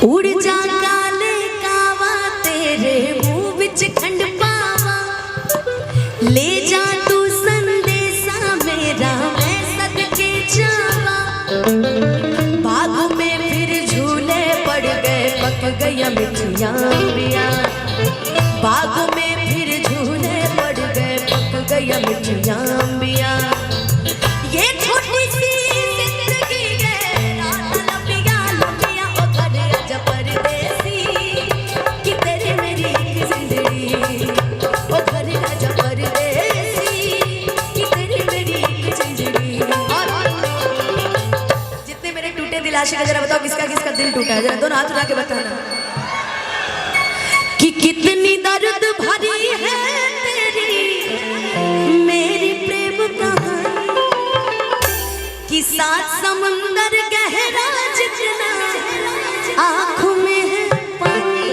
उड़ जा काले कावा तेरे मुंह विच खंड पावा, ले जा तू संदेशा मेरा मैं सदके जावा। बाग में फिर झूले पड़ गए पक गया मिठियां पिया, बाग में फिर झूले पड़ गए पक गया मिठियां पिया। ये छोटी सी जिंदगी है रात लंबिया लंबिया ओ घर आजा परदेसी कि तेरी मेरी एक जिंदगी, ओ घर आजा परदेसी कि तेरी मेरी एक जिंदगी। और जितने मेरे टूटे दिल आशिक है जरा बताओ किसका किसका दिल टूटा है, जरा दोनों हाथ उठा के बताना कि कितनी दर्द भरी है तेरी मेरी प्रेम कहानी, कि सात समुंदर गहरा जितना आँखों में है पानी।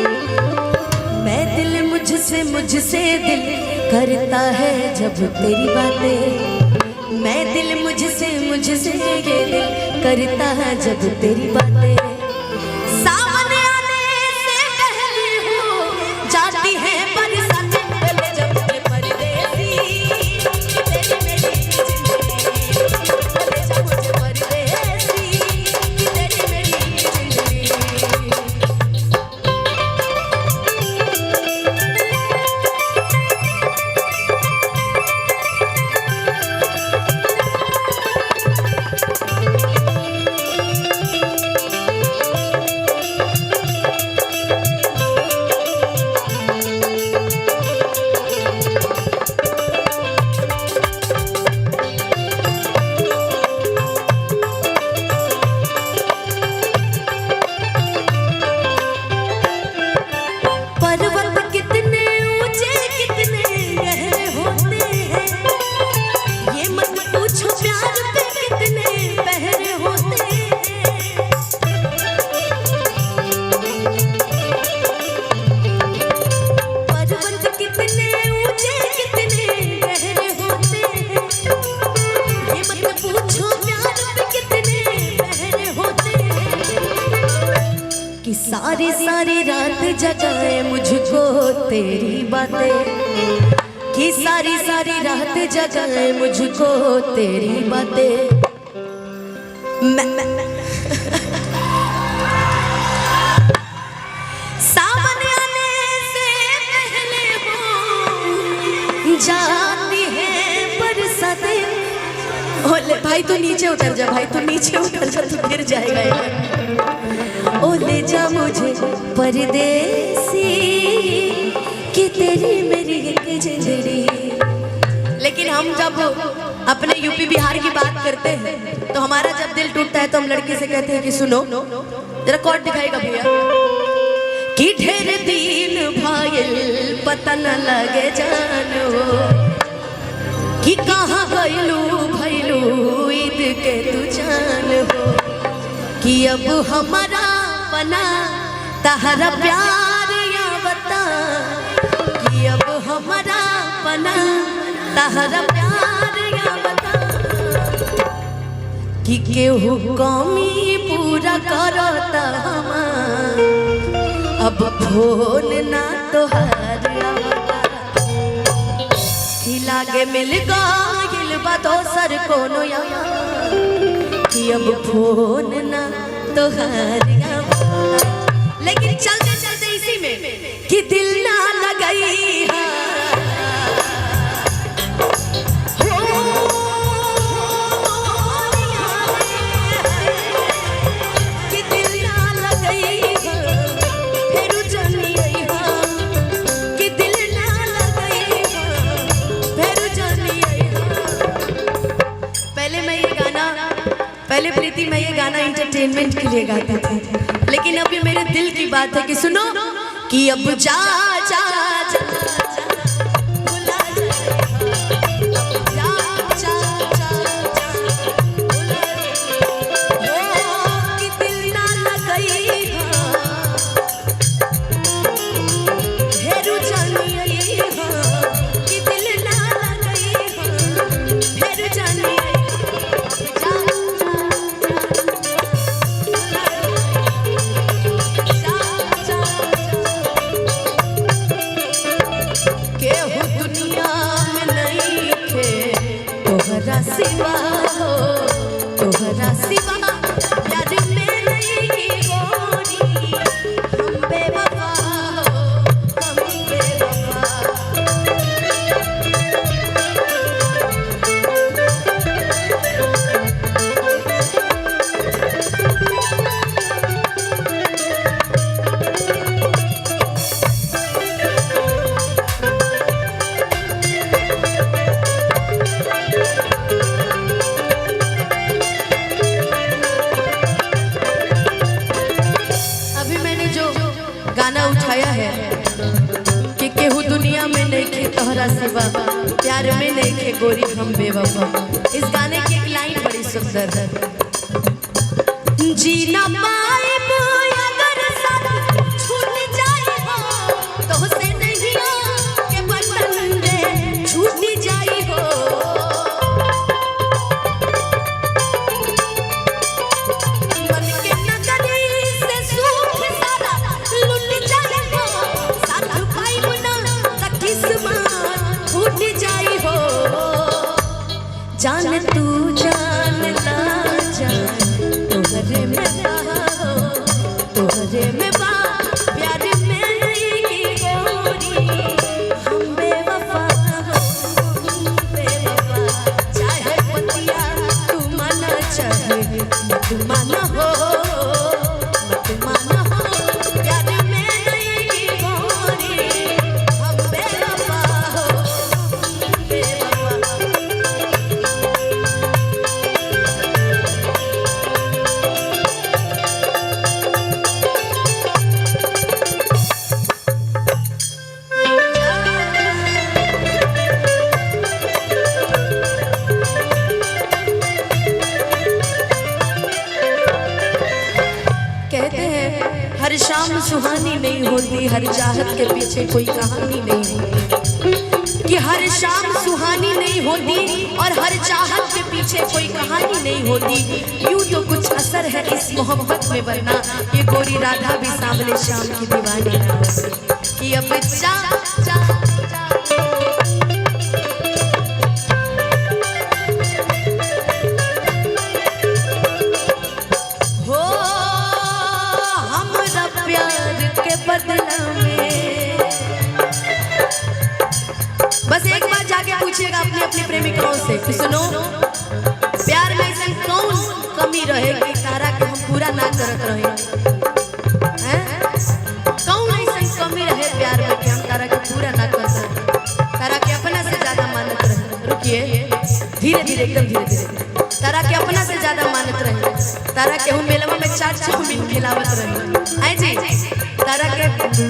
मैं दिल मुझसे दिल करता है जब तेरी बातें, मैं दिल मुझसे ये दिल करता है जब तेरी बातें। सामने आने से पहले हो जाती है बरसातें, बोले जब मुझे परदेसी तेरी मेरी जिंदगी, बोले जब मुझे परदेसी तेरी मेरी जिंदगी। पर्वत कितने ऊंचे कितने गहरे होते हैं, ये मत पूछो प्यार पे कितने पहरे होते हैं। पर्वत कितने ऊंचे कितने गहरे होते हैं, ये मत पूछो प्यार पे कितने पहरे होते हैं। कि सारी सारी रात जगाए मुझको तेरी बातें, कि सारी सारी रात जगाए मुझको तेरी बातें। सामने आने से पहले हो जाती है बरसातें। ओले भाई तू नीचे उतर जा, भाई तू नीचे उतर जा, तू गिर जाएगा यार। ओ ले जा मुझे परदेसी कि तेरी मेरी एक जिंदगी। लेकिन हम जब अपने यूपी बिहार की बात करते हैं तो हमारा जब दिल टूटता है तो हम लड़की से कहते हैं कि सुनो, जरा कॉर्ड दिखाएगा भैया, कि ढेर दिन भाईल पता न लगे जानो, कि कहाँ गइलू भइलू ईद के तू जान हो, कि अब हमारा बना तहरा प्यार या बता, कि अब हमारा बना तहरा प्यार या बता। कि केहू कमी पूरा करता हमार अब फोन ना तोहार आवता, कि लागे मिल गइल बा दोसर कोनो यार, कि अब फोन ना तोहार आवता। लेकिन चलते चलते इसी में कि दिल ना लगई है, कि दिल ना लगई है फिर जानी आई है, कि दिल ना लगई है फिर जानी आई है। पहले प्रीति मैं ये गाना एंटरटेनमेंट के लिए गाती थी, लेकिन अब ये मेरे दिल की बात है कि सुनो, कि अब जा जा जा जा गाना उठाया है कि केहू दुनिया में नहीं खे तोहरा सिवा, प्यार में नहीं खे गोरी हम बेवफा। इस गाने की एक लाइन बड़ी सुंदर है, जीना पाए अगर साथ छूट जाए हो तो से नहीं के बंधन रे छूट जाए हो। मन के नगरी से सुख सारा लुट जाए हो, साथ पाई ना त किस्मत फूट जाए हो। जान तू जान ना जान तोहरे में हो, तोहरे में बा प्यार में नहीं गोरी हम बेवफा हो, बेवफा। चाहे पतिया तू माना चाहे मत माना हो, मत माना हो, प्यार में नहीं गोरी हम बेवफा हो, बेवफा। कहते हैं हर शाम सुहानी नहीं होती, हर चाहत के पीछे कोई कहानी नहीं होती। कि हर शाम सुहानी नहीं होती और हर चाहत के पीछे कोई कहानी नहीं होती। यूं तो कुछ असर है इस मोहब्बत में, वरना ये गोरी राधा भी सांवले शाम की दीवानी ना होती। कि अब जा जा बदला में। बस एक बार जाके पूछिएगा अपनी अपनी प्रेमिकाओं से कि सुनो, प्यार में ऐसा कौन कमी रहे कि तारा के हम पूरा ना करत रहे हैं? कौन ऐसा कमी रहे प्यार में कि हम तारा के पूरा ना कर सके, तारा के अपना से ज्यादा मानत रहे। रुकिए, धीरे धीरे, एकदम धीरे धीरे। तारा के अपना से ज्यादा मानत रहे, तारा के हम मेलवा में चाट चाउमीन खिलावत रहे। आई जी, तारा के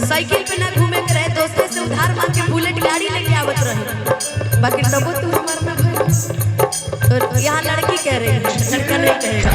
साइकिल पे ना घूमे के रहे, दोस्तों से उधार मांग के बुलेट गाड़ी लेके आवत रहे। बाकी तबो तू हमार ना भाई। तो यहाँ लड़की कह रही है, लड़का नहीं कहेगा।